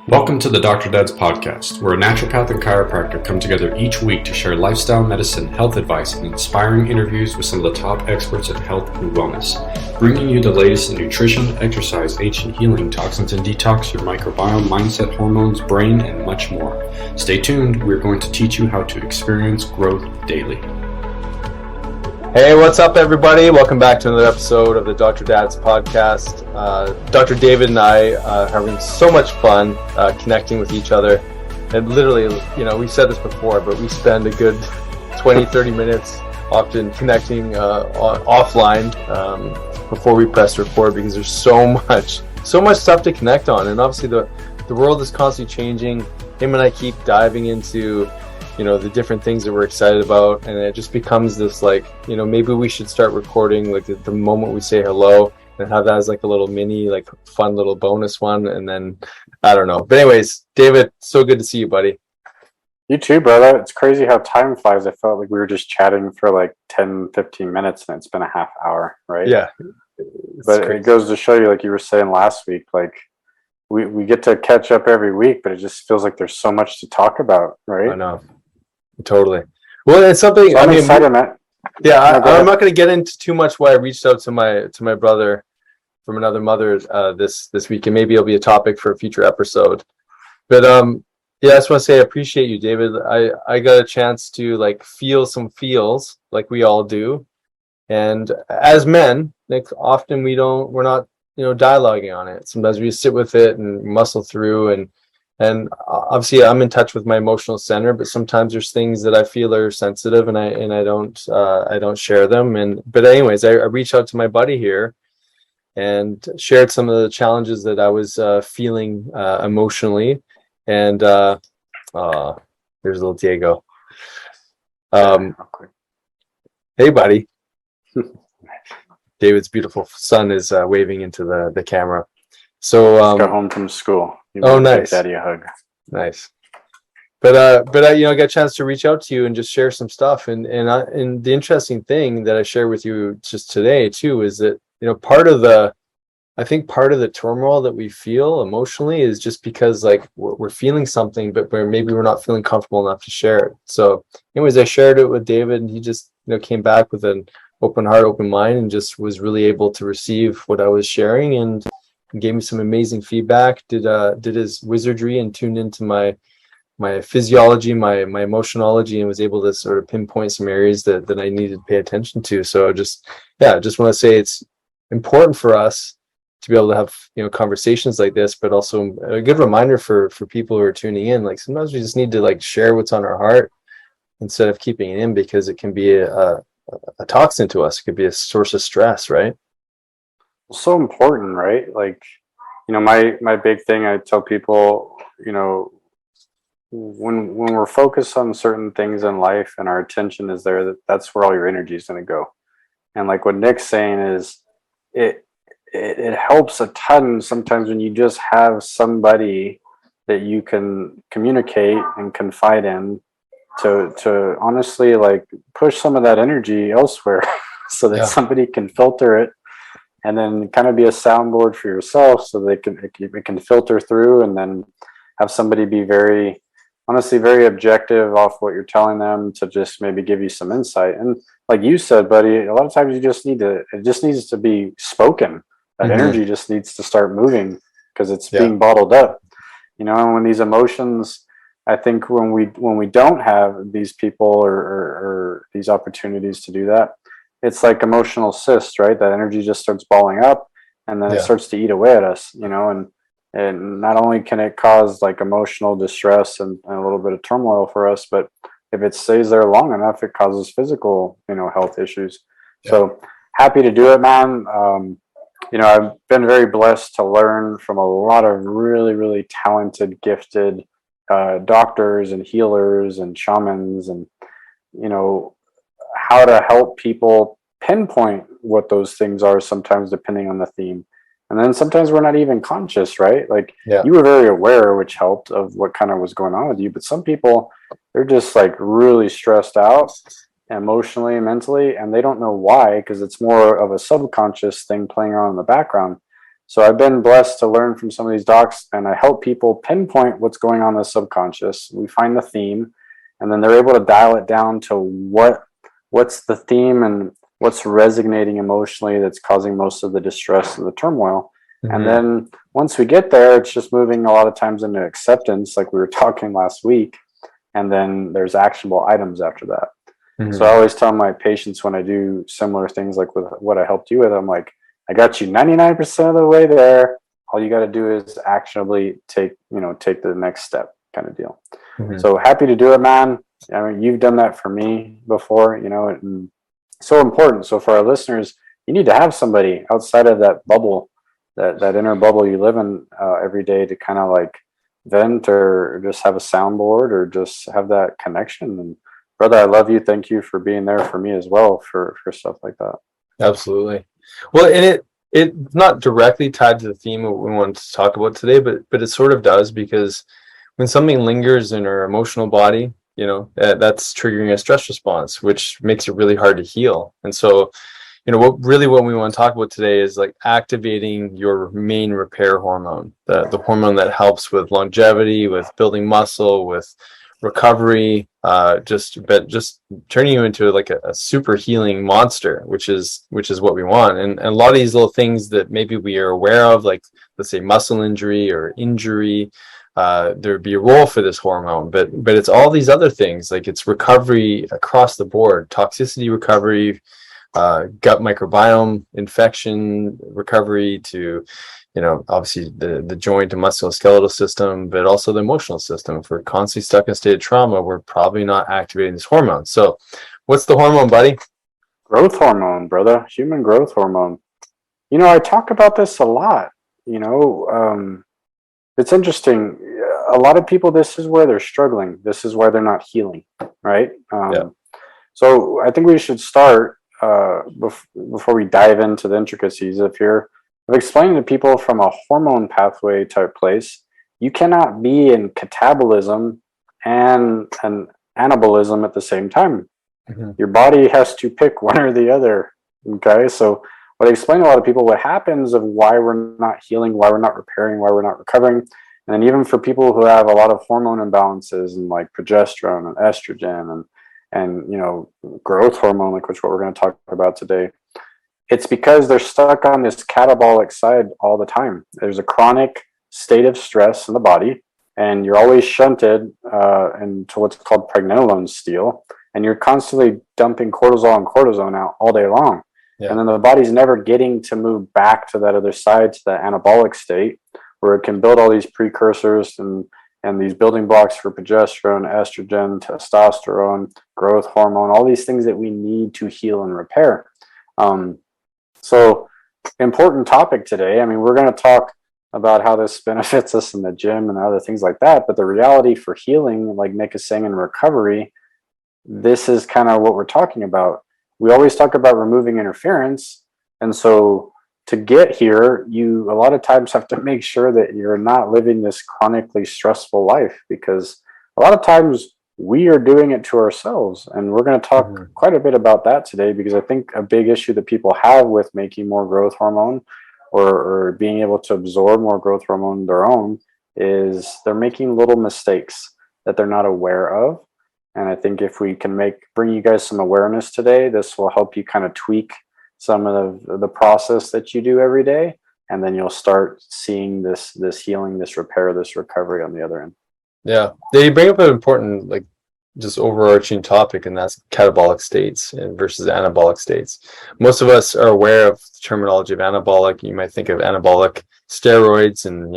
Welcome to the Dr. Dad's podcast, where a naturopath and chiropractor come together each week to share lifestyle medicine, health advice, and inspiring interviews with some of the top experts in health and wellness, bringing you the latest in nutrition, exercise, ancient healing, toxins and detox, your microbiome, mindset, hormones, brain, and much more. Stay tuned. We're going to teach you how to experience growth daily. Hey, what's up, everybody? Welcome back to another episode of the Dr. Dad's podcast. Dr. David and I are having so much fun connecting with each other. And literally, we've said this before, but we spend a good 20, 30 minutes often connecting offline before we press record, because there's so much stuff to connect on. And obviously the world is constantly changing. Him and I keep diving into the different things that we're excited about, and it just becomes this maybe we should start recording the moment we say hello and have that as a little mini fun little bonus one, and then I don't know. But anyways, David, so good to see you, buddy. You too, brother. It's crazy how time flies. I felt like we were just chatting for 10-15 minutes and it's been a half hour, right? Yeah. But crazy. It goes to show you, like you were saying last week, we get to catch up every week, but it just feels like there's so much to talk about, right? I know. Totally. Well, it's something. So I'm excited, man. Yeah, I'm not going to get into too much why I reached out to my brother from another mother this week, and maybe it'll be a topic for a future episode. But I just want to say I appreciate you, David. I got a chance to feel some feels like we all do, and as men, often we're not dialoguing on it. Sometimes we just sit with it and muscle through, and obviously I'm in touch with my emotional center, but sometimes there's things that I feel are sensitive and I don't share them. But anyways, I reached out to my buddy here and shared some of the challenges that I was feeling emotionally. And there's little Diego. Hey, buddy. David's beautiful son is waving into the camera. So just got home from school. Nice. Daddy a hug. Nice. But I got a chance to reach out to you and just share some stuff. And the interesting thing that I share with you just today too is that part of the turmoil that we feel emotionally is just because we're feeling something, but maybe we're not feeling comfortable enough to share it. So anyways, I shared it with David, and he just came back with an open heart, open mind, and just was really able to receive what I was sharing and gave me some amazing feedback, did his wizardry and tuned into my physiology, my emotionology, and was able to sort of pinpoint some areas that I needed to pay attention to. So I just want to say it's important for us to be able to have conversations like this, but also a good reminder for people who are tuning in. Sometimes we just need to share what's on our heart instead of keeping it in, because it can be a toxin to us. It could be a source of stress, right? So important, right? My big thing, I tell people, when we're focused on certain things in life and our attention is there, that's where all your energy is going to go. And what Nick's saying is it helps a ton sometimes when you just have somebody that you can communicate and confide in to honestly push some of that energy elsewhere so that somebody can filter it, and then kind of be a soundboard for yourself so it can filter through, and then have somebody be very objective off what you're telling them to just maybe give you some insight. And like you said, buddy, a lot of times it just needs to be spoken. That energy just needs to start moving because it's being bottled up. And when these emotions, I think when we don't have these people or these opportunities to do that, it's like emotional cysts, right? That energy just starts balling up, and then it starts to eat away at us, and not only can it cause emotional distress and a little bit of turmoil for us, but if it stays there long enough, it causes physical, health issues. Yeah. So happy to do it, man. I've been very blessed to learn from a lot of really, really talented, gifted doctors and healers and shamans, and how to help people pinpoint what those things are, sometimes depending on the theme. And then sometimes we're not even conscious, right? You were very aware, which helped, of what kind of was going on with you. But some people, they're just really stressed out emotionally and mentally, and they don't know why, because it's more of a subconscious thing playing on in the background. So I've been blessed to learn from some of these docs, and I help people pinpoint what's going on in the subconscious. We find the theme, and then they're able to dial it down to what's the theme and what's resonating emotionally that's causing most of the distress and the turmoil. And then once we get there, it's just moving a lot of times into acceptance, like we were talking last week. And then there's actionable items after that. So I always tell my patients when I do similar things, like with what I helped you with, I'm like, I got you 99% of the way there. All you got to do is actionably take the next step, kind of deal. So happy to do it, man. I mean, you've done that for me before, and so important. So for our listeners, you need to have somebody outside of that bubble, that inner bubble you live in every day, to kind of like vent, or just have a soundboard, or just have that connection. And brother, I love you. Thank you for being there for me as well, for stuff like that. Absolutely. Well, and it's not directly tied to the theme of what we wanted to talk about today, but it sort of does, because when something lingers in our emotional body, that's triggering a stress response, which makes it really hard to heal. And so, what we want to talk about today is like activating your main repair hormone, the hormone that helps with longevity, with building muscle, with recovery, just turning you into like a super healing monster, which is what we want. And a lot of these little things that maybe we are aware of, like let's say muscle injury or injury, there'd be a role for this hormone, but it's all these other things, like it's recovery across the board, toxicity recovery, gut microbiome infection recovery, to obviously the joint and musculoskeletal system, but also the emotional system. If we're constantly stuck in a state of trauma, we're probably not activating this hormone. So what's the hormone, buddy? Growth hormone, brother. Human growth hormone. I talk about this a lot. It's interesting. A lot of people, this is where they're struggling. This is why they're not healing, right? So I think we should start before we dive into the intricacies. If you're explaining to people from a hormone pathway type place, you cannot be in catabolism and an anabolism at the same time. Your body has to pick one or the other. Okay, so what I explain to a lot of people, what happens of why we're not healing, why we're not repairing, why we're not recovering, and then even for people who have a lot of hormone imbalances, and like progesterone and estrogen and growth hormone, like which what we're going to talk about today, it's because they're stuck on this catabolic side all the time. There's a chronic state of stress in the body, and you're always shunted into what's called pregnenolone steal, and you're constantly dumping cortisol and cortisone out all day long. And then the body's never getting to move back to that other side, to that anabolic state, where it can build all these precursors and these building blocks for progesterone, estrogen, testosterone, growth hormone, all these things that we need to heal and repair. So important topic today. I mean, we're going to talk about how this benefits us in the gym and other things like that. But the reality for healing, like Nick is saying, in recovery, this is kind of what we're talking about. We always talk about removing interference. And so to get here, you a lot of times have to make sure that you're not living this chronically stressful life, because a lot of times we are doing it to ourselves. And we're going to talk quite a bit about that today, because I think a big issue that people have with making more growth hormone or being able to absorb more growth hormone on their own is they're making little mistakes that they're not aware of. And I think if we can bring you guys some awareness today, this will help you kind of tweak some of the process that you do every day. And then you'll start seeing this healing, this repair, this recovery on the other end. Yeah. They bring up an important, like, just overarching topic, and that's catabolic states versus anabolic states. Most of us are aware of the terminology of anabolic. You might think of anabolic steroids and,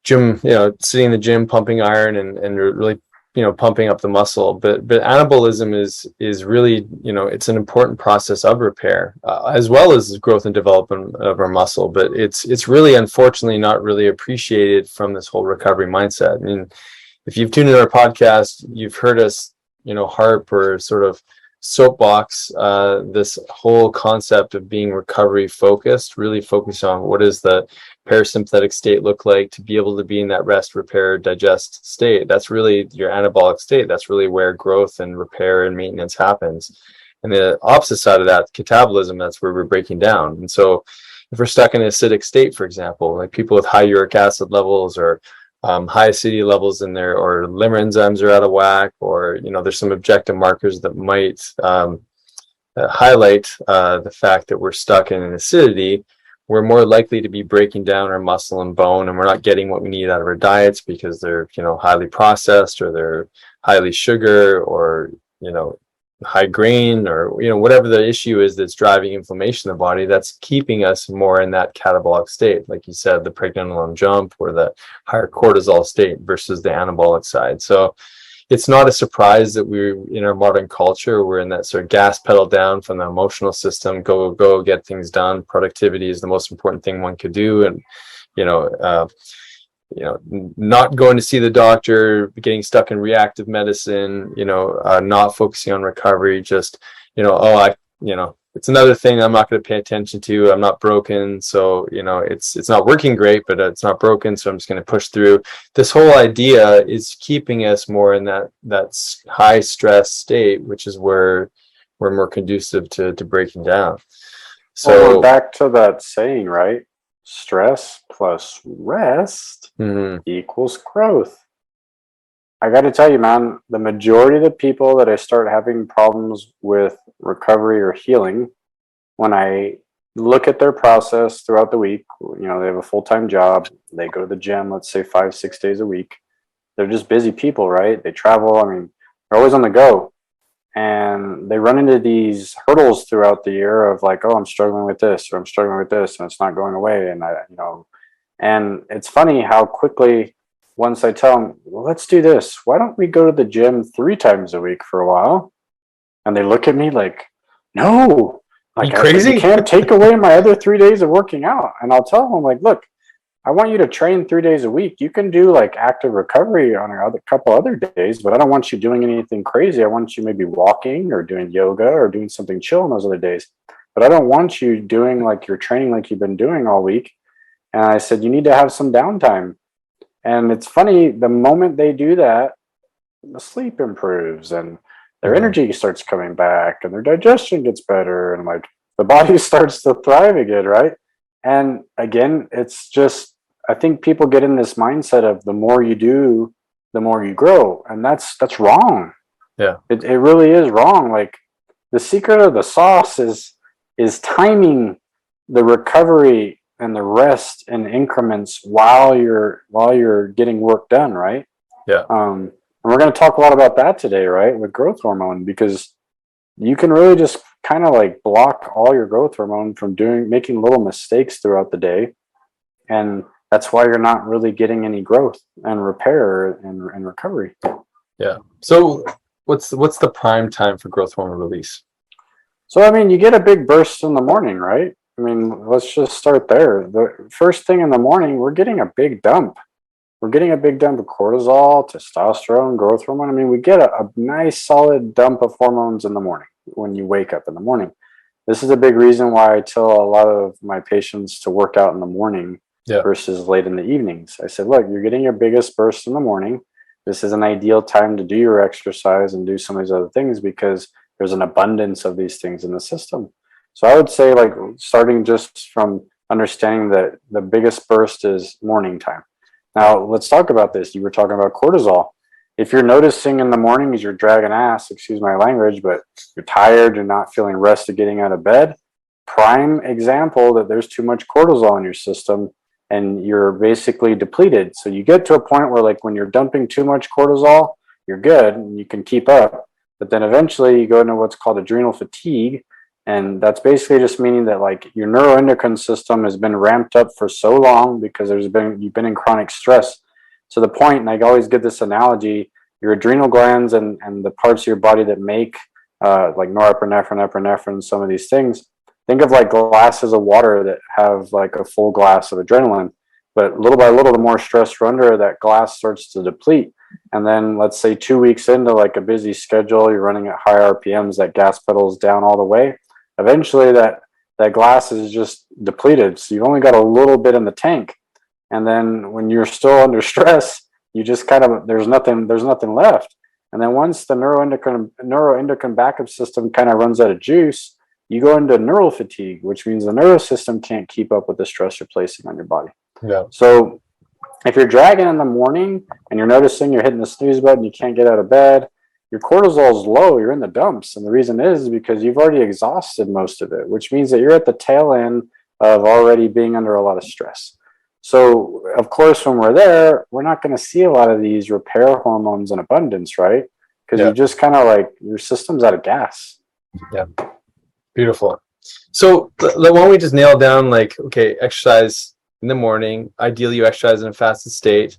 gym, sitting in the gym, pumping iron and really, pumping up the muscle. But anabolism is really, it's an important process of repair, as well as growth and development of our muscle. But it's really, unfortunately, not really appreciated from this whole recovery mindset. I mean, if you've tuned into our podcast, you've heard us, harp or sort of soapbox this whole concept of being recovery focused, really focused on what does the parasympathetic state look like to be able to be in that rest, repair, digest state. That's really your anabolic state. That's really where growth and repair and maintenance happens. And the opposite side of that, catabolism, that's where we're breaking down. And so, if we're stuck in an acidic state, for example, like people with high uric acid levels or high acidity levels in there, or liver enzymes are out of whack, or there's some objective markers that might highlight the fact that we're stuck in an acidity, we're more likely to be breaking down our muscle and bone, and we're not getting what we need out of our diets because they're highly processed, or they're highly sugar, or high grain, or whatever the issue is that's driving inflammation in the body, that's keeping us more in that catabolic state, like you said, the pregnenolone jump, or the higher cortisol state versus the anabolic side. So it's not a surprise that we're in our modern culture, we're in that sort of gas pedal down from the emotional system, go get things done. Productivity is the most important thing one could do. And not going to see the doctor, getting stuck in reactive medicine, not focusing on recovery, just it's another thing I'm not going to pay attention to. I'm not broken, so it's not working great, but it's not broken, so I'm just going to push through. This whole idea is keeping us more in that high stress state, which is where we're more conducive to breaking down. So we're back to that saying, right? Stress plus rest equals growth. I got to tell you, man, the majority of the people that I start having problems with recovery or healing, when I look at their process throughout the week, they have a full-time job, they go to the gym, let's say 5-6 days a week. They're just busy people, right? They travel. I mean, they're always on the go. And they run into these hurdles throughout the year of like, oh, I'm struggling with this, or I'm struggling with this, and it's not going away. And and it's funny how quickly, once I tell them, well, let's do this, why don't we go to the gym 3 times a week for a while? And they look at me like, no, like, crazy? You can't take away my other 3 days of working out. And I'll tell them, like, look, I want you to train 3 days a week. You can do like active recovery on a couple other days, but I don't want you doing anything crazy. I want you maybe walking or doing yoga or doing something chill on those other days. But I don't want you doing like your training like you've been doing all week. And I said, you need to have some downtime. And it's funny, the moment they do that, the sleep improves and their energy starts coming back and their digestion gets better, and like the body starts to thrive again, right? And again, it's just, I think people get in this mindset of the more you do, the more you grow. And that's wrong. Yeah. It really is wrong. Like, the secret of the sauce is timing the recovery and the rest in increments while you're getting work done, right? Yeah. And we're going to talk a lot about that today, right, with growth hormone, because you can really just kind of like block all your growth hormone from making little mistakes throughout the day, and that's why you're not really getting any growth and repair and recovery. Yeah. So what's the prime time for growth hormone release? So I mean, you get a big burst in the morning, right? I mean, let's just start there. The first thing in the morning, we're getting a big dump. We're getting a big dump of cortisol, testosterone, growth hormone. I mean, we get a nice solid dump of hormones in the morning when you wake up in the morning. This is a big reason why I tell a lot of my patients to work out in the morning versus late in the evenings. I said, look, you're getting your biggest burst in the morning. This is an ideal time to do your exercise and do some of these other things because there's an abundance of these things in the system. So I would say, like, starting just from understanding that the biggest burst is morning time. Now, let's talk about this. You were talking about cortisol. If you're noticing in the mornings you're dragging ass, excuse my language, but you're tired, you're not feeling rested getting out of bed, prime example that there's too much cortisol in your system and you're basically depleted. So you get to a point where, like, when you're dumping too much cortisol, you're good and you can keep up. But then eventually you go into what's called adrenal fatigue. And that's basically just meaning that, like, your neuroendocrine system has been ramped up for so long because you've been in chronic stress to the point, and I always give this analogy, your adrenal glands and the parts of your body that make like norepinephrine, epinephrine, some of these things, think of like glasses of water that have like a full glass of adrenaline. But little by little, the more stress you're under, that glass starts to deplete. And then let's say 2 weeks into like a busy schedule, you're running at high RPMs, that gas pedal's down all the way. Eventually that glass is just depleted. So you've only got a little bit in the tank. And then when you're still under stress, you just kind of, there's nothing left. And then once the neuroendocrine backup system kind of runs out of juice, you go into neural fatigue, which means the nervous system can't keep up with the stress you're placing on your body. Yeah. So if you're dragging in the morning and you're noticing you're hitting the snooze button, you can't get out of bed, your cortisol is low, you're in the dumps. And the reason is because you've already exhausted most of it, which means that you're at the tail end of already being under a lot of stress. So, of course, when we're there, we're not going to see a lot of these repair hormones in abundance, right? Because you just kind of like, your system's out of gas. Yeah. Beautiful. So why don't we just nail down, like, okay, exercise in the morning. Ideally, you exercise in a fasted state,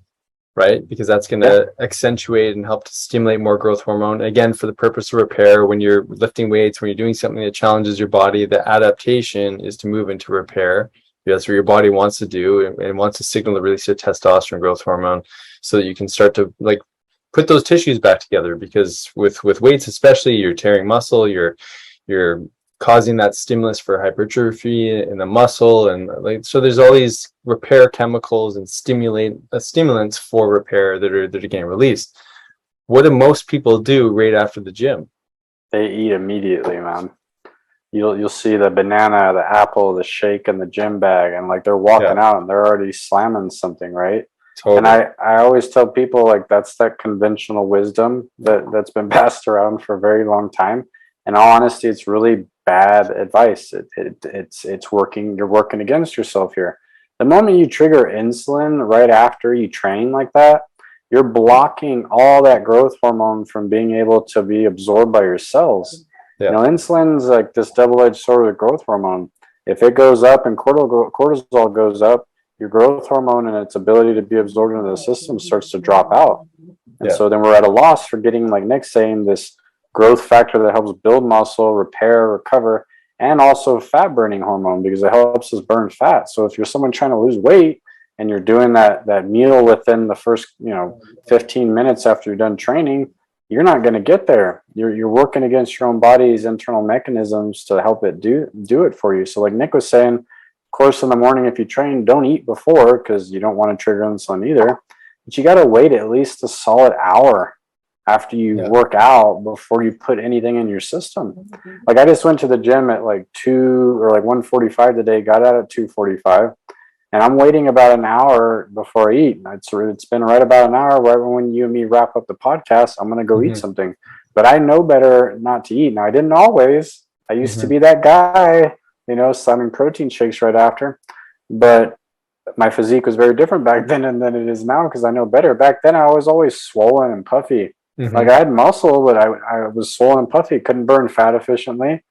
right? Because that's going to accentuate and help to stimulate more growth hormone. Again, for the purpose of repair, when you're lifting weights, when you're doing something that challenges your body, the adaptation is to move into repair. That's what your body wants to do, and wants to signal the release of testosterone growth hormone so that you can start to like put those tissues back together. Because with weights, especially, you're tearing muscle, you're causing that stimulus for hypertrophy in the muscle, and like, so there's all these repair chemicals and stimulants for repair that are getting released. What do most people do right after the gym? They eat immediately, man. You'll see the banana, the apple, the shake in the gym bag, and like they're walking out and they're already slamming something, right? Totally. And I always tell people, like, that's that conventional wisdom that's been passed around for a very long time. In all honesty, it's really bad advice. It's working. You're working against yourself here. The moment you trigger insulin right after you train like that, you're blocking all that growth hormone from being able to be absorbed by your cells. You know, insulin's like this double-edged sword of growth hormone. If it goes up and cortisol goes up, your growth hormone and its ability to be absorbed into the system starts to drop out. And so then we're at a loss for getting, like Nick's saying, this growth factor that helps build muscle, repair, recover, and also fat burning hormone, because it helps us burn fat. So if you're someone trying to lose weight and you're doing that meal within the first 15 minutes after you're done training, you're not going to get there. You're working against your own body's internal mechanisms to help it do it for you. So like Nick was saying, of course, in the morning, if you train, don't eat before, because you don't want to trigger insulin either. But you got to wait at least a solid hour after you work out before you put anything in your system. Like I just went to the gym at like 1:45 today, got out at 2:45. And I'm waiting about an hour before I eat. It's been right about an hour. Right when you and me wrap up the podcast, I'm going to go eat something. But I know better not to eat. Now, I didn't always. I used to be that guy, slamming protein shakes right after. But my physique was very different back then than it is now, because I know better. Back then, I was always swollen and puffy. Like I had muscle, but I was swollen and puffy. Couldn't burn fat efficiently.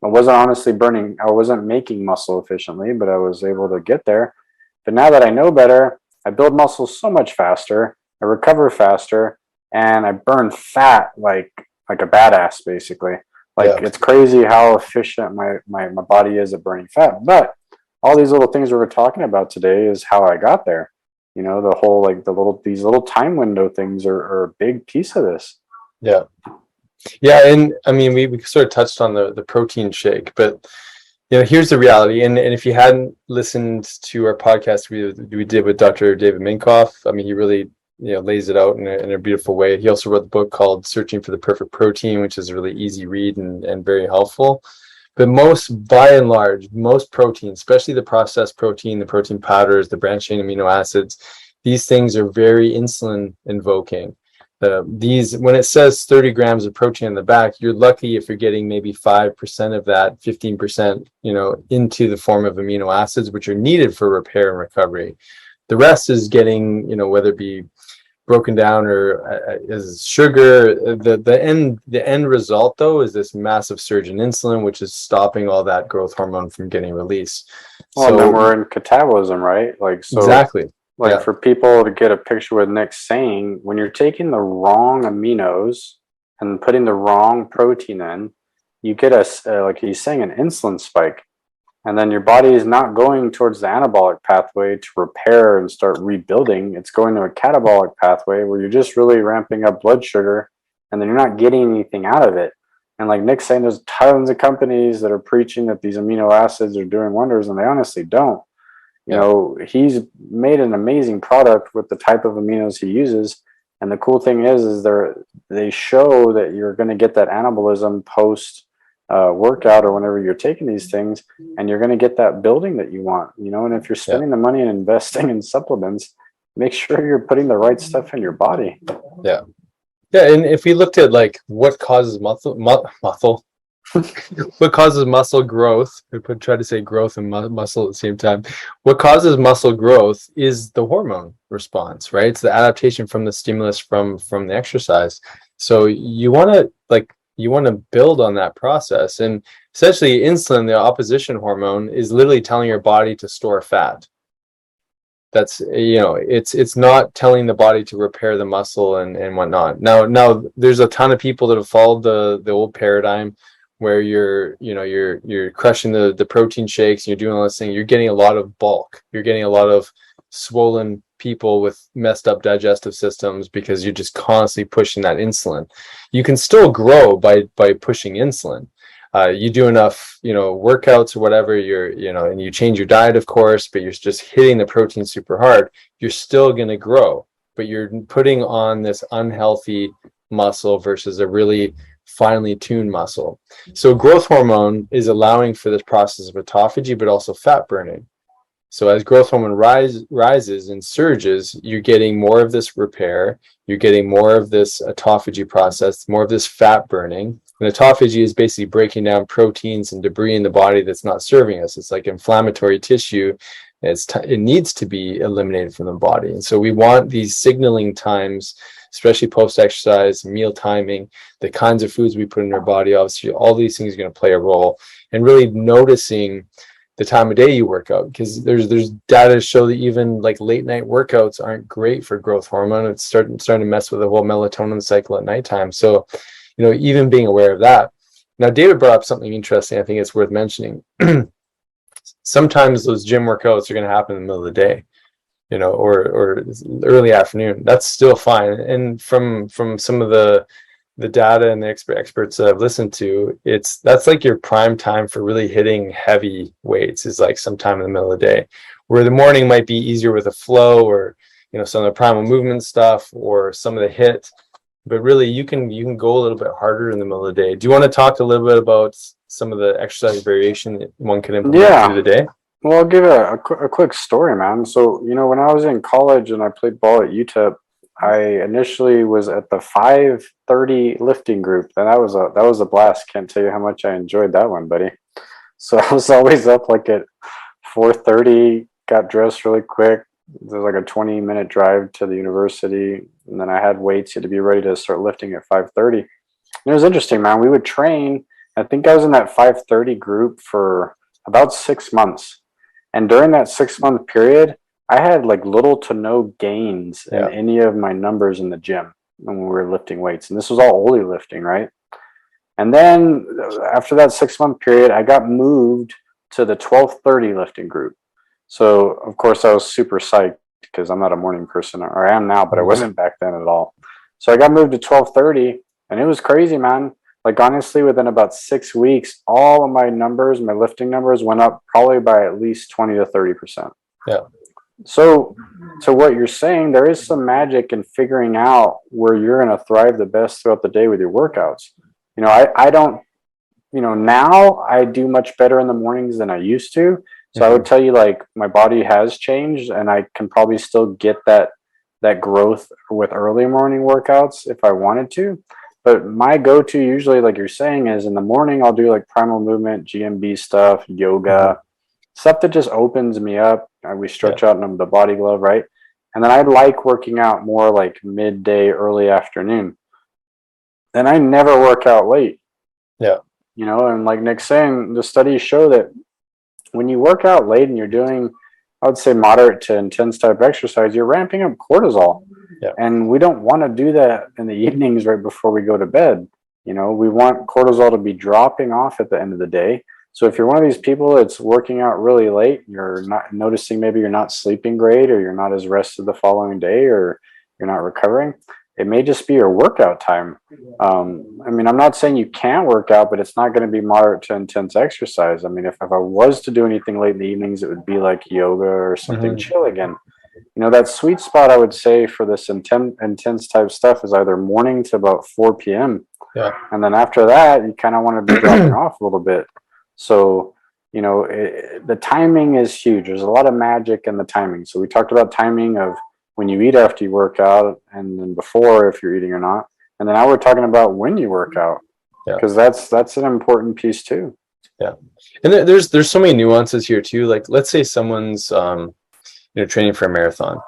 I wasn't making muscle efficiently, but I was able to get there. But now that I know better, I build muscle so much faster, I recover faster, and I burn fat like a badass, basically. It's crazy how efficient my body is at burning fat. But all these little things we were talking about today is how I got there. The whole these little time window things are a big piece of this. Yeah. And I mean, we sort of touched on the protein shake, but here's the reality. And if you hadn't listened to our podcast we did with Dr. David Minkoff, I mean, he really lays it out in a beautiful way. He also wrote the book called Searching for the Perfect Protein, which is a really easy read and very helpful. But by and large, most protein, especially the processed protein, the protein powders, the branched chain amino acids, these things are very insulin invoking. When it says 30 grams of protein on the back, you're lucky if you're getting maybe 5% of that, 15%, into the form of amino acids, which are needed for repair and recovery. The rest is getting, whether it be broken down or as sugar. The end result, though, is this massive surge in insulin, which is stopping all that growth hormone from getting released. Well, then we're in catabolism, right? Exactly. For people to get a picture with Nick saying, when you're taking the wrong aminos and putting the wrong protein in, you get like he's saying, an insulin spike. And then your body is not going towards the anabolic pathway to repair and start rebuilding. It's going to a catabolic pathway where you're just really ramping up blood sugar, and then you're not getting anything out of it. And like Nick's saying, there's tons of companies that are preaching that these amino acids are doing wonders, and they honestly don't. He's made an amazing product with the type of aminos he uses. And the cool thing is they show that you're going to get that anabolism post workout or whenever you're taking these things, and you're going to get that building that you want, you know. And if you're spending the money and investing in supplements, make sure you're putting the right stuff in your body. Yeah. And if we looked at like what causes muscle what causes muscle growth, we could try to say growth and muscle at the same time. What causes muscle growth is the hormone response, right? It's the adaptation from the stimulus from the exercise. So you want to build on that process. And essentially insulin, the opposition hormone, is literally telling your body to store fat. That's, you know, it's not telling the body to repair the muscle and whatnot. Now there's a ton of people that have followed the old paradigm where you're crushing the protein shakes and you're doing all this thing. You're getting a lot of bulk. You're getting a lot of swollen people with messed up digestive systems because you're just constantly pushing that insulin. You can still grow by pushing insulin. You do enough, workouts or whatever, and you change your diet, of course, but you're just hitting the protein super hard. You're still going to grow, but you're putting on this unhealthy muscle versus a really finely tuned muscle. So growth hormone is allowing for this process of autophagy, but also fat burning. So as growth hormone rises and surges, you're getting more of this repair, you're getting more of this autophagy process, more of this fat burning. And autophagy is basically breaking down proteins and debris in the body that's not serving us. It's like inflammatory tissue. It needs to be eliminated from the body. And so we want these signaling times, especially post-exercise, meal timing, the kinds of foods we put in our body. Obviously, all these things are going to play a role. And really noticing the time of day you work out, because there's data to show that even like late night workouts aren't great for growth hormone. It's starting to mess with the whole melatonin cycle at nighttime. So, even being aware of that. Now, David brought up something interesting. I think it's worth mentioning. Sometimes those gym workouts are going to happen in the middle of the day, or early afternoon. That's still fine. And from some of the data and the experts that I've listened to, that's like your prime time for really hitting heavy weights is like sometime in the middle of the day, where the morning might be easier with a flow or, some of the primal movement stuff or some of the HIIT. But really, you can go a little bit harder in the middle of the day. Do you want to talk a little bit about some of the exercise variation that one can implement through the day? Well, I'll give a quick story, man. So, when I was in college and I played ball at UTEP, I initially was at the 5:30 lifting group, and that was a blast. Can't tell you how much I enjoyed that one, buddy. So I was always up like at 4:30, got dressed really quick. There was like a 20-minute drive to the university, and then I had weights. You had to be ready to start lifting at 5:30. And it was interesting, man. We would train. I think I was in that 5:30 group for about 6 months. And during that 6-month period, I had like little to no gains in any of my numbers in the gym when we were lifting weights. And this was all Oli lifting, right? And then after that 6-month period, I got moved to the 12:30 lifting group. So, of course, I was super psyched because I'm not a morning person, or I am now, but I wasn't back then at all. So I got moved to 12:30, and it was crazy, man. Like, honestly, within about 6 weeks, all of my numbers, my lifting numbers went up probably by at least 20 to 30%. Yeah. So to what you're saying, there is some magic in figuring out where you're going to thrive the best throughout the day with your workouts. I don't, now I do much better in the mornings than I used to. So I would tell you, like, my body has changed, and I can probably still get that growth with early morning workouts if I wanted to. But my go-to usually, like you're saying, is in the morning, I'll do like primal movement, GMB stuff, yoga, stuff that just opens me up. We stretch out in the body glove, right? And then I like working out more like midday, early afternoon. And I never work out late. Yeah. And like Nick's saying, the studies show that when you work out late and you're doing, I would say, moderate to intense type exercise, you're ramping up cortisol. Yeah. And we don't want to do that in the evenings right before we go to bed. We want cortisol to be dropping off at the end of the day. So if you're one of these people that's working out really late, you're not noticing, maybe you're not sleeping great, or you're not as rested the following day, or you're not recovering, it may just be your workout time. I'm not saying you can't work out, but it's not going to be moderate to intense exercise. If I was to do anything late in the evenings, it would be like yoga or something chill again. That sweet spot, I would say, for this intense type stuff is either morning to about 4 p.m. Yeah. And then after that, you kind of want to be dropping off a little bit. So, the timing is huge. There's a lot of magic in the timing. So we talked about timing of when you eat after you work out, and then before, if you're eating or not. And then now we're talking about when you work out, because that's an important piece too. Yeah. And there's so many nuances here too. Like, let's say someone's training for a marathon.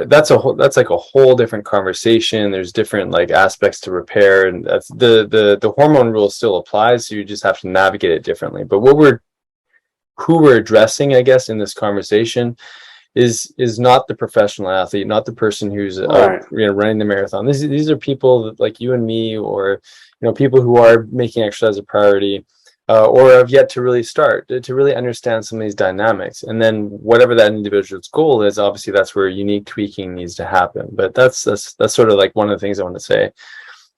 That's like a whole different conversation. There's different like aspects to repair, and that's the hormone rule still applies. So you just have to navigate it differently. But who we're addressing, I guess, in this conversation is not the professional athlete, not the person who's running the marathon. These are people that, like you and me, or people who are making exercise a priority, or have yet to really start to really understand some of these dynamics. And then whatever that individual's goal is, obviously that's where unique tweaking needs to happen. But that's sort of like one of the things I want to say.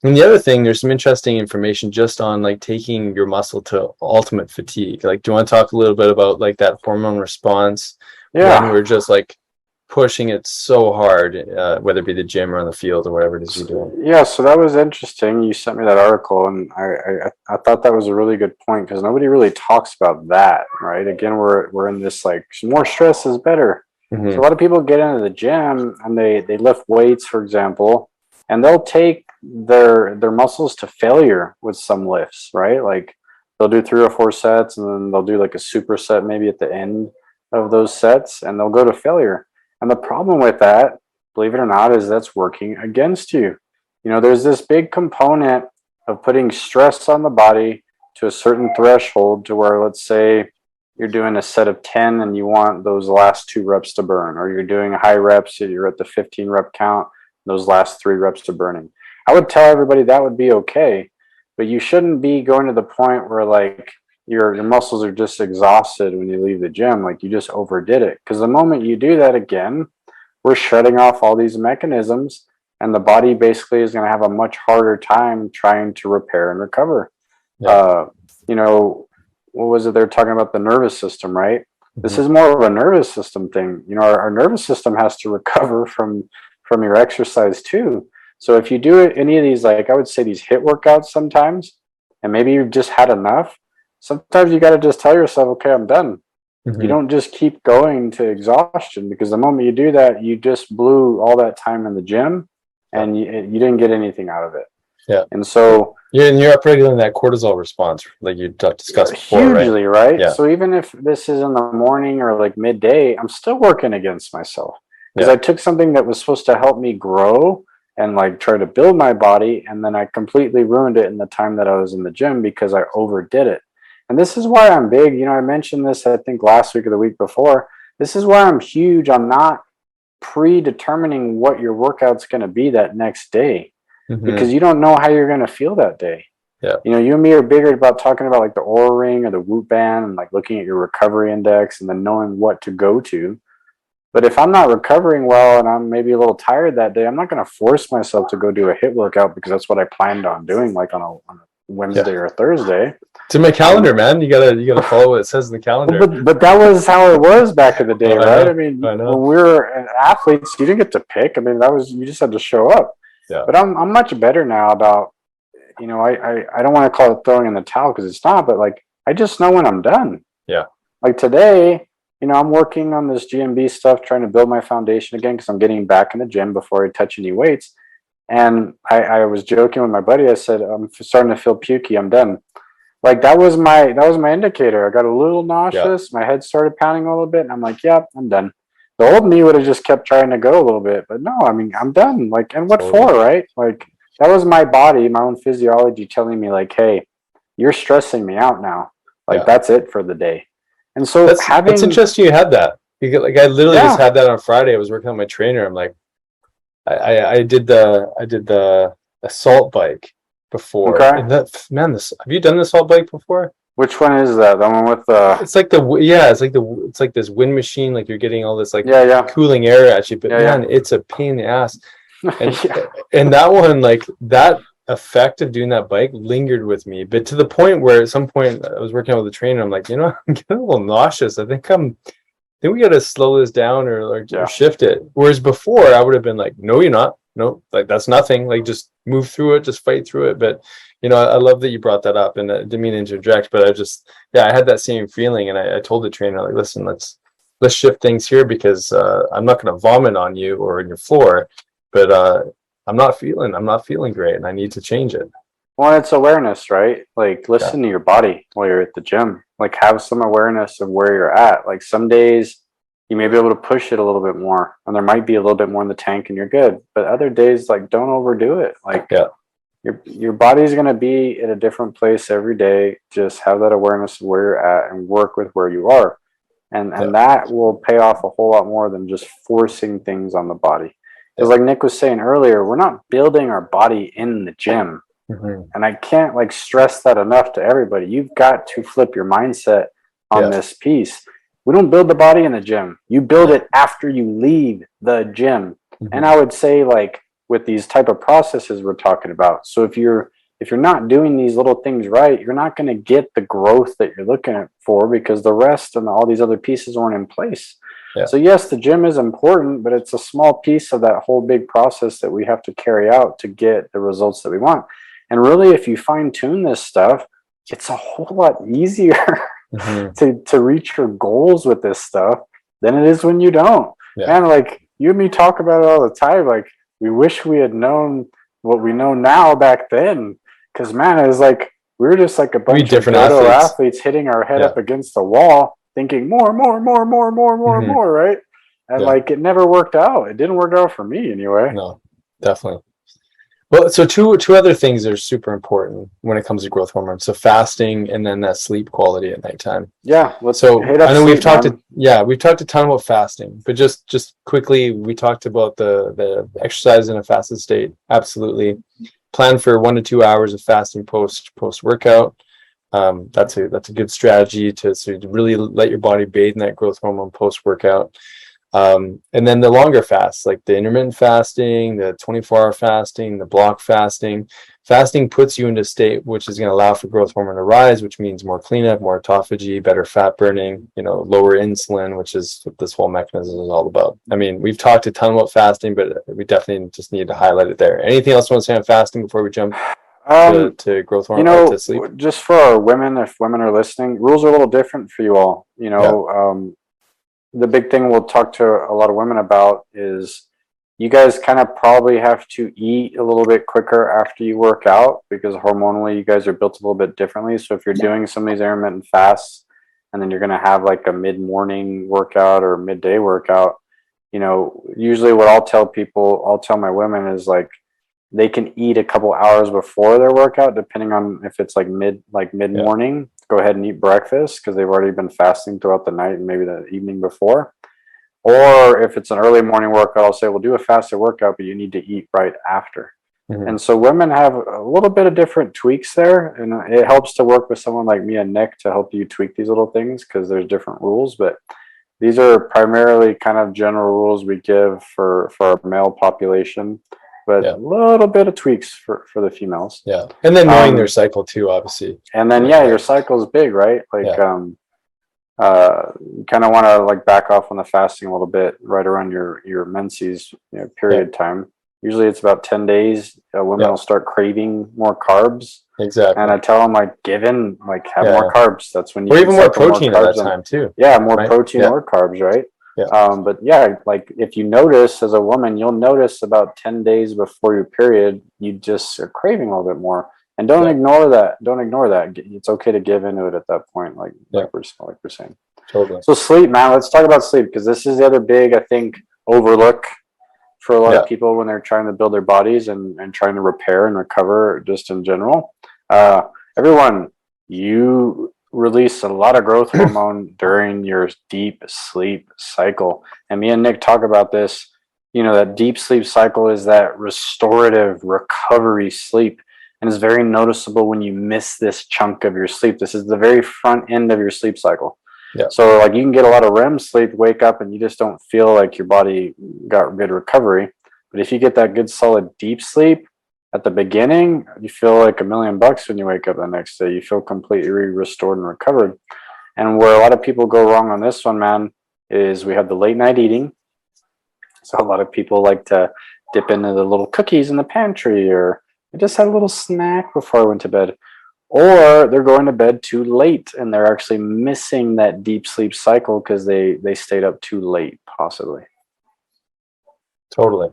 And the other thing, there's some interesting information just on like taking your muscle to ultimate fatigue. Like, do you want to talk a little bit about like that hormone response when we're just like pushing it so hard, whether it be the gym or on the field or whatever it is you're doing? Yeah, so that was interesting. You sent me that article, and I thought that was a really good point, because nobody really talks about that, right? Again, we're in this like more stress is better. Mm-hmm. So a lot of people get into the gym and they lift weights, for example, and they'll take their muscles to failure with some lifts, right? Like they'll do 3 or 4 sets, and then they'll do like a superset maybe at the end of those sets, and they'll go to failure. And the problem with that, believe it or not, is that's working against you. There's this big component of putting stress on the body to a certain threshold, to where, let's say you're doing a set of 10 and you want those last 2 reps to burn, or you're doing high reps, you're at the 15 rep count, those last 3 reps to burning. I would tell everybody that would be okay, but you shouldn't be going to the point where like your muscles are just exhausted when you leave the gym, like you just overdid it. Because the moment you do that again, we're shutting off all these mechanisms, and the body basically is going to have a much harder time trying to repair and recover. What was it they're talking about? The nervous system, right? Mm-hmm. This is more of a nervous system thing. Our nervous system has to recover from your exercise too. So if you do any of these, like I would say these HIIT workouts sometimes, and maybe you've just had enough, sometimes you got to just tell yourself, okay, I'm done. Mm-hmm. You don't just keep going to exhaustion, because the moment you do that, you just blew all that time in the gym, and you didn't get anything out of it. Yeah. And so you're upregulating that cortisol response, like you discussed before, hugely, right? Yeah. So even if this is in the morning or like midday, I'm still working against myself, because I took something that was supposed to help me grow and like try to build my body, and then I completely ruined it in the time that I was in the gym because I overdid it. And this is why I'm big. I mentioned this, I think, last week or the week before. This is why I'm huge. I'm not predetermining what your workout's going to be that next day, because you don't know how you're going to feel that day. Yeah. You and me are bigger about talking about like the Oura Ring or the Whoop Band, and like looking at your recovery index and then knowing what to go to. But if I'm not recovering well and I'm maybe a little tired that day, I'm not going to force myself to go do a HIIT workout because that's what I planned on doing, like on a Wednesday or Thursday. It's in my calendar, man. You gotta follow what it says in the calendar. But that was how it was back in the day, right? I mean, I know. when we were athletes, you didn't get to pick. I mean, you just had to show up. Yeah. But I'm much better now about, I don't want to call it throwing in the towel, because it's not, but like I just know when I'm done. Yeah. Like today, I'm working on this GMB stuff, trying to build my foundation again, because I'm getting back in the gym before I touch any weights. And I was joking with my buddy. I said, I'm starting to feel pukey. I'm done. Like that was my indicator. I got a little nauseous. Yeah. My head started pounding a little bit, and I'm like, yeah, I'm done. The old me would have just kept trying to go a little bit, but no, I mean, I'm done. Like, and what for, right? Like that was my body, my own physiology telling me like, hey, you're stressing me out now. Like that's it for the day. And so it's interesting you had that. Because, like, I literally just had that on Friday. I was working on my trainer. I'm like, I did the assault bike before. Okay. And have you done the assault bike before? Which one is that? The one with the? It's like this wind machine. Like you're getting all this like cooling air at you, but it's a pain in the ass. And and that one, like that effect of doing that bike lingered with me, but to the point where at some point I was working out with the trainer. I'm like, I'm getting a little nauseous. I think we got to slow this down or shift it. Whereas before I would have been like, no, you're not. no, like that's nothing. Like just move through it, just fight through it. But I love that you brought that up, and I didn't mean to interject, but I had that same feeling, and I told the trainer, like, listen, let's shift things here, because I'm not going to vomit on you or in your floor, but I'm not feeling great, and I need to change it. Well, it's awareness, right? Like, listen to your body while you're at the gym. Like, have some awareness of where you're at. Like, some days you may be able to push it a little bit more, and there might be a little bit more in the tank, and you're good. But other days, like, don't overdo it. Like, your body's going to be in a different place every day. Just have that awareness of where you're at and work with where you are, and that will pay off a whole lot more than just forcing things on the body. Because, like Nick was saying earlier, we're not building our body in the gym. And I can't like stress that enough to everybody. You've got to flip your mindset on this piece. We don't build the body in the gym. You build it after you leave the gym. And I would say, like, with these type of processes we're talking about. So if you're not doing these little things right, you're not going to get the growth that you're looking for, because the rest and all these other pieces aren't in place. So yes, the gym is important, but it's a small piece of that whole big process that we have to carry out to get the results that we want. And really, if you fine tune this stuff, it's a whole lot easier to reach your goals with this stuff than it is when you don't. And like you and me talk about it all the time. Like, we wish we had known what we know now back then. Because man, it was like we were just like a bunch of different athletes hitting our head up against the wall, thinking more, right? And like it never worked out. It didn't work out for me anyway. No, definitely. Well, so two other things are super important when it comes to growth hormone. So fasting, and then that sleep quality at nighttime. Yeah. So I know we've talked a ton about fasting, but just quickly, we talked about the exercise in a fasted state. Absolutely. Plan for 1 to 2 hours of fasting post workout. That's a good strategy to really let your body bathe in that growth hormone post workout. And then the longer fasts, like the intermittent fasting, the 24-hour fasting, the block fasting. Fasting puts you into a state which is going to allow for growth hormone to rise, which means more cleanup, more autophagy, better fat burning, lower insulin, which is what this whole mechanism is all about. I mean, we've talked a ton about fasting, but we definitely just need to highlight it there. Anything else you want to say on fasting before we jump to growth hormone, to sleep? Just for our women, if women are listening, rules are a little different for you all. The big thing we'll talk to a lot of women about is you guys kind of probably have to eat a little bit quicker after you work out, because hormonally you guys are built a little bit differently. So if you're doing some of these intermittent fasts and then you're going to have like a mid-morning workout or midday workout, usually what I'll tell my women is like they can eat a couple hours before their workout, depending on if it's like mid-morning. Go ahead and eat breakfast because they've already been fasting throughout the night and maybe the evening before. Or if it's an early morning workout, I'll say, well, do a fasted workout, but you need to eat right after. And so women have a little bit of different tweaks there, and it helps to work with someone like me and Nick to help you tweak these little things, because there's different rules. But these are primarily kind of general rules we give for our male population, but a little bit of tweaks for the females. Yeah. And then knowing their cycle too, obviously. And then, your cycle is big, right? Like, you kind of want to like back off on the fasting a little bit right around your menses period time. Usually it's about 10 days. Women will start craving more carbs. Exactly. And I tell them, like, have more carbs. That's when you or even more protein at that time too. Yeah, more protein or carbs, right? But like if you notice as a woman, you'll notice about 10 days before your period, you just are craving a little bit more. And don't ignore that. Don't ignore that. It's okay to give into it at that point, like we're saying. Totally. So sleep, man. Let's talk about sleep, because this is the other big, I think, overlook for a lot of people when they're trying to build their bodies and trying to repair and recover just in general. Everyone, you release a lot of growth hormone during your deep sleep cycle. And me and Nick talk about this. That deep sleep cycle is that restorative recovery sleep. And it's very noticeable when you miss this chunk of your sleep. This is the very front end of your sleep cycle. Yeah. So like you can get a lot of REM sleep, wake up, and you just don't feel like your body got good recovery. But if you get that good solid deep sleep at the beginning, you feel like $1 million when you wake up the next day. You feel completely restored and recovered. And where a lot of people go wrong on this one, man, is we have the late night eating. So a lot of people like to dip into the little cookies in the pantry, or I just had a little snack before I went to bed. Or they're going to bed too late and they're actually missing that deep sleep cycle because they stayed up too late, possibly. Totally.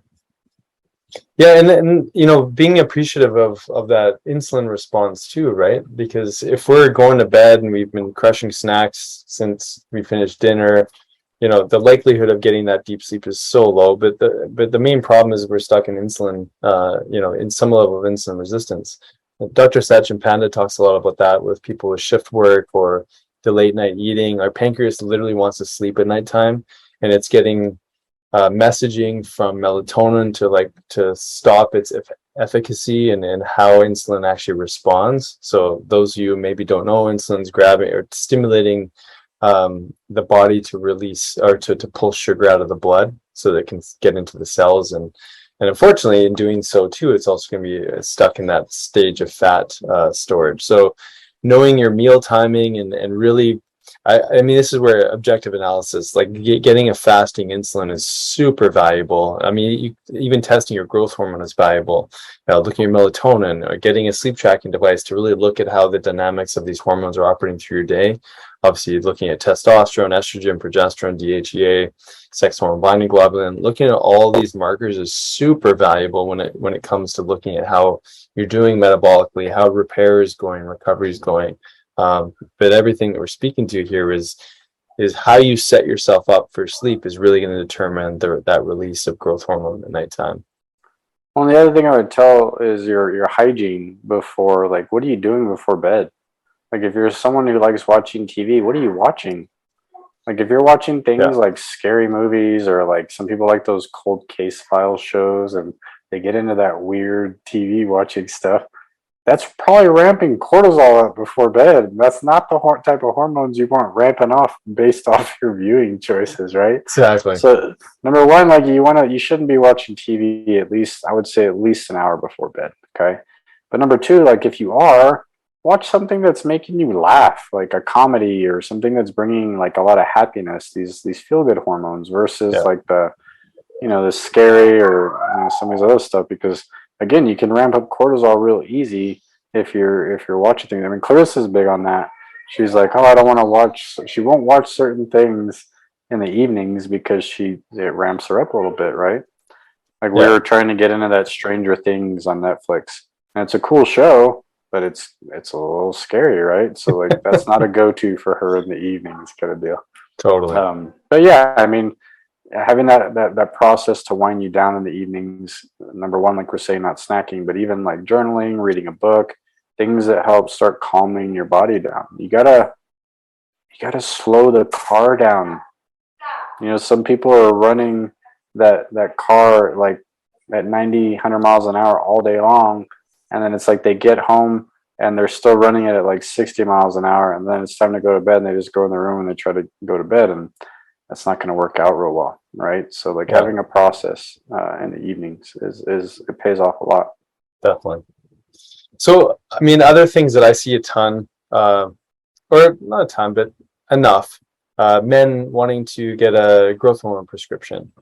Yeah, and you know, being appreciative of that insulin response too, right? Because if we're going to bed and we've been crushing snacks since we finished dinner, you know, the likelihood of getting that deep sleep is so low. But the main problem is we're stuck in insulin, you know, in some level of insulin resistance. Dr. Sachin Panda talks a lot about that with people with shift work or the late night eating. Our pancreas literally wants to sleep at nighttime, and it's getting messaging from melatonin to stop its efficacy and how insulin actually responds. So those of you maybe don't know, insulin's grabbing or stimulating the body to release or to pull sugar out of the blood so that it can get into the cells, and unfortunately in doing so too, it's also going to be stuck in that stage of fat storage. So knowing your meal timing and really, I mean, this is where objective analysis, like getting a fasting insulin, is super valuable. I mean, even testing your growth hormone is valuable. Looking at melatonin or getting a sleep tracking device to really look at how the dynamics of these hormones are operating through your day. Obviously, looking at testosterone, estrogen, progesterone, DHEA, sex hormone binding globulin. Looking at all these markers is super valuable when it comes to looking at how you're doing metabolically, how repair is going, recovery is going. But everything that we're speaking to here is how you set yourself up for sleep is really going to determine that release of growth hormone at nighttime. Well, the other thing I would tell is your hygiene before, like, what are you doing before bed? Like, if you're someone who likes watching TV, what are you watching? Like, if you're watching things like scary movies, or like some people like those cold case file shows and they get into that weird TV watching stuff, that's probably ramping cortisol up before bed. That's not the type of hormones you want ramping off based off your viewing choices, right? Exactly. So number one, like, you shouldn't be watching TV, at least, I would say, at least an hour before bed. Okay. But number two, like, if you are, watch something that's making you laugh, like a comedy or something that's bringing like a lot of happiness, these feel good hormones, versus like the scary or some of these other stuff, because again, you can ramp up cortisol real easy if you're watching things. I mean, Clarissa's big on that. She's like, oh, I don't want to watch. She won't watch certain things in the evenings because it ramps her up a little bit, right? Like, we were trying to get into that Stranger Things on Netflix, and it's a cool show, but it's a little scary, right? So like, that's not a go-to for her in the evenings, kind of deal. Totally. But yeah, I mean, having that process to wind you down in the evenings, number one, like we're saying, not snacking, but even like journaling, reading a book, things that help start calming your body down. You gotta slow the car down. Some people are running that car like at 90, 100 miles an hour all day long, and then it's like they get home and they're still running it at like 60 miles an hour, and then it's time to go to bed and they just go in their room and they try to go to bed, and that's not going to work out real well, right? So like having a process in the evenings it pays off a lot. Definitely. So, I mean, other things that I see a ton, or not a ton, but enough, men wanting to get a growth hormone prescription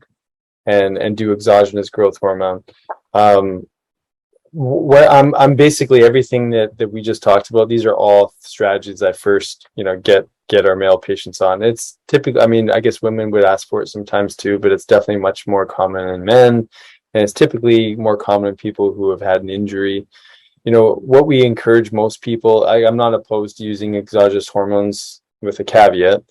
and do exogenous growth hormone. Where I'm basically everything that we just talked about. These are all strategies I first, get our male patients on. It's typically, I mean, I guess women would ask for it sometimes too, but it's definitely much more common in men, and it's typically more common in people who have had an injury. What we encourage most people, I'm not opposed to using exogenous hormones, with a caveat.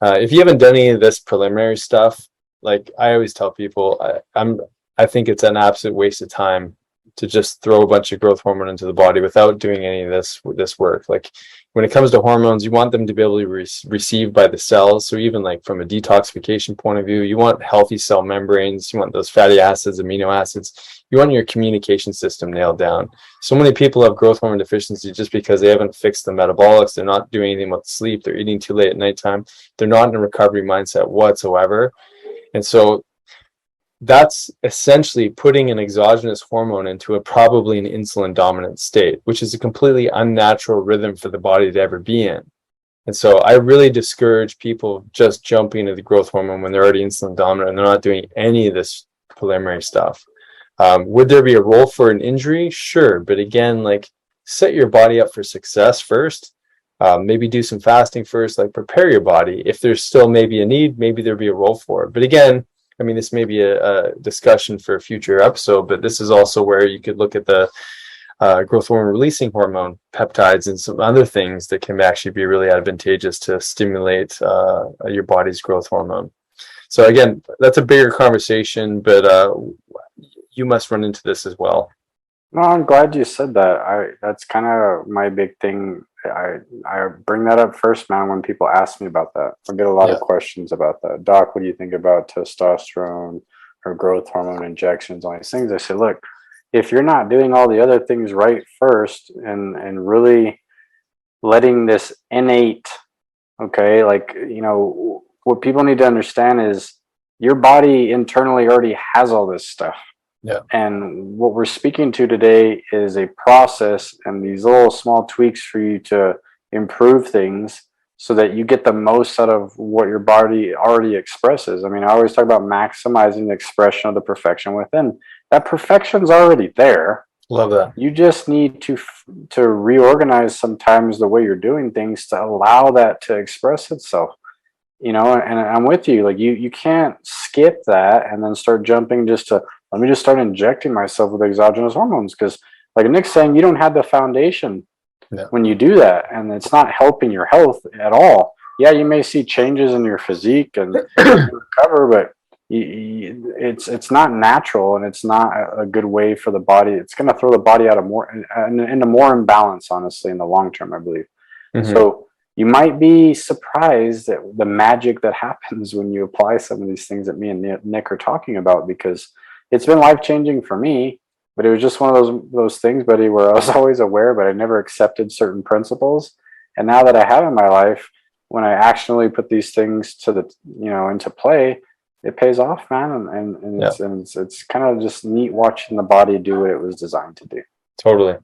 If you haven't done any of this preliminary stuff, like I always tell people, I think it's an absolute waste of time to just throw a bunch of growth hormone into the body without doing any of this work. Like, when it comes to hormones, you want them to be able to be received by the cells. So even like from a detoxification point of view, you want healthy cell membranes, you want those fatty acids, amino acids, you want your communication system nailed down. So many people have growth hormone deficiency just because they haven't fixed the metabolics. They're not doing anything with sleep. They're eating too late at nighttime. They're not in a recovery mindset whatsoever. And so that's essentially putting an exogenous hormone into probably an insulin dominant state, which is a completely unnatural rhythm for the body to ever be in. And so I really discourage people just jumping into the growth hormone when they're already insulin dominant and they're not doing any of this preliminary stuff. Would there be a role for an injury? Sure. But again, like, set your body up for success first. Maybe do some fasting first, like prepare your body. If there's still maybe a need, maybe there'll be a role for it. But again, I mean, this may be a discussion for a future episode, but this is also where you could look at the growth hormone releasing hormone, peptides, and some other things that can actually be really advantageous to stimulate your body's growth hormone. So again, that's a bigger conversation, but you must run into this as well. No, I'm glad you said that. That's kind of my big thing. I bring that up first, man, when people ask me about that. I get a lot of questions about that. Doc, what do you think about testosterone or growth hormone injections, all these things? I say, look, if you're not doing all the other things right first and really letting this innate, okay, like, you know, what people need to understand is your body internally already has all this stuff. Yeah. And what we're speaking to today is a process and these little small tweaks for you to improve things so that you get the most out of what your body already expresses. I mean, I always talk about maximizing the expression of the perfection within. That perfection's already there. Love that. You just need to reorganize sometimes the way you're doing things to allow that to express itself. You know, and I'm with you. Like, you can't skip that and then start jumping just to, let me just start injecting myself with exogenous hormones, because like Nick's saying, you don't have the foundation when you do that, and it's not helping your health at all. Yeah, you may see changes in your physique and recover, but it's not natural, and it's not a good way for the body. It's going to throw the body out of into more imbalance, honestly, in the long term, I believe. Mm-hmm. So you might be surprised at the magic that happens when you apply some of these things that me and Nick are talking about, because it's been life-changing for me, but it was just one of those things, buddy, where I was always aware, but I never accepted certain principles. And now that I have in my life, when I actually put these things into play, it pays off, man. And it's kind of just neat watching the body do what it was designed to do. Totally.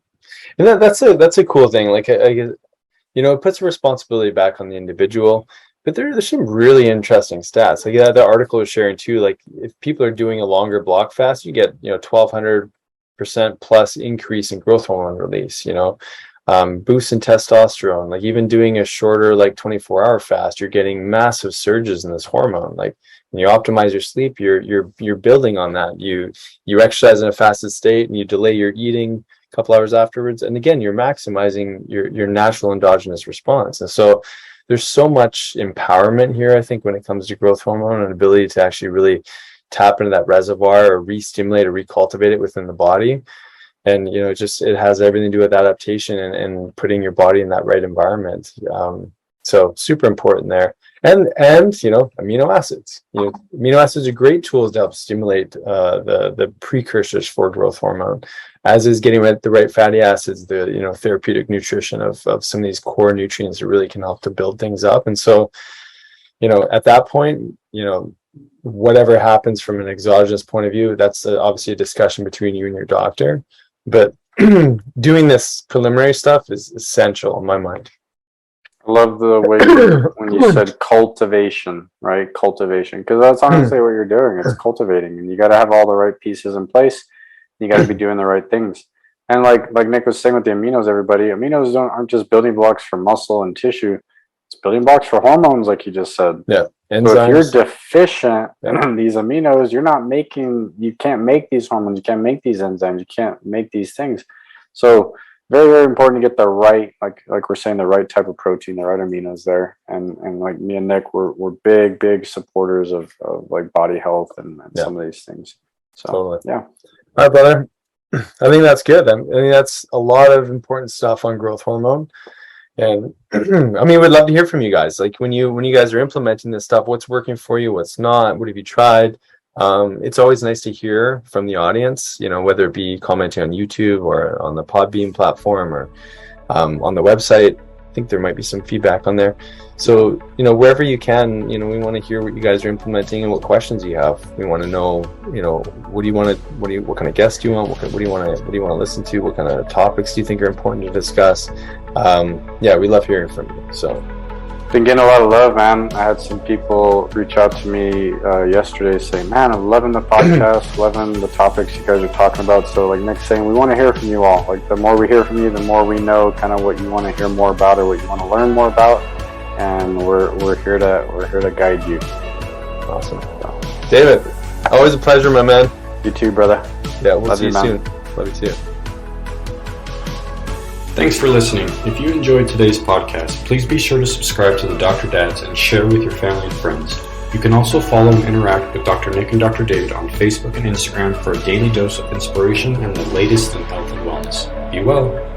And that's a cool thing. Like, it puts responsibility back on the individual. But there's some really interesting stats. Like, the article was sharing too, like, if people are doing a longer block fast, you get, 1,200% plus increase in growth hormone release, boost in testosterone. Like, even doing a shorter, like 24-hour fast, you're getting massive surges in this hormone. Like, when you optimize your sleep, you're building on that. You exercise in a fasted state and you delay your eating a couple hours afterwards. And again, you're maximizing your natural endogenous response. And so there's so much empowerment here, I think, when it comes to growth hormone and ability to actually really tap into that reservoir or re-stimulate or recultivate it within the body. And, it has everything to do with adaptation and putting your body in that right environment. So super important there. And amino acids. Amino acids are great tools to help stimulate the precursors for growth hormone, as is getting the right fatty acids, the therapeutic nutrition of some of these core nutrients that really can help to build things up. And so, at that point, whatever happens from an exogenous point of view, that's obviously a discussion between you and your doctor. But doing this preliminary stuff is essential in my mind. I love the way when you said cultivation, right? Cultivation, because that's honestly what you're doing. It's cultivating, and you got to have all the right pieces in place. You got to be doing the right things. And like Nick was saying with the aminos, everybody, aminos aren't just building blocks for muscle and tissue. It's building blocks for hormones, like you just said. Yeah. Enzymes. So if you're deficient in these aminos, you can't make these hormones, you can't make these enzymes, you can't make these things. So very, very important to get the right, like we're saying, the right type of protein, the right aminos there. And like me and Nick, we're big supporters of like body health and some of these things. So totally. Yeah. All right, brother. I think that's good. I mean, that's a lot of important stuff on growth hormone. And I mean, we'd love to hear from you guys. Like, when you guys are implementing this stuff, what's working for you, what's not, what have you tried? It's always nice to hear from the audience, whether it be commenting on YouTube or on the Podbean platform or on the website. I think there might be some feedback on there. So, wherever you can, we want to hear what you guys are implementing and what questions you have. We want to know, what kind of guests do you want? What do you want to listen to? What kind of topics do you think are important to discuss? We love hearing from you. So Been getting a lot of love, man. I had some people reach out to me yesterday saying, man, I'm loving the podcast, loving the topics you guys are talking about. So like Nick's saying, we want to hear from you all. Like the more we hear from you, the more we know kind of what you want to hear more about or what you want to learn more about. And we're here to guide you. Awesome. David, always a pleasure, my man. You too, brother. Yeah, we'll see you soon. Love you too. Thanks for listening. If you enjoyed today's podcast, please be sure to subscribe to the Dr. Dads and share with your family and friends. You can also follow and interact with Dr. Nick and Dr. David on Facebook and Instagram for a daily dose of inspiration and the latest in health and wellness. Be well.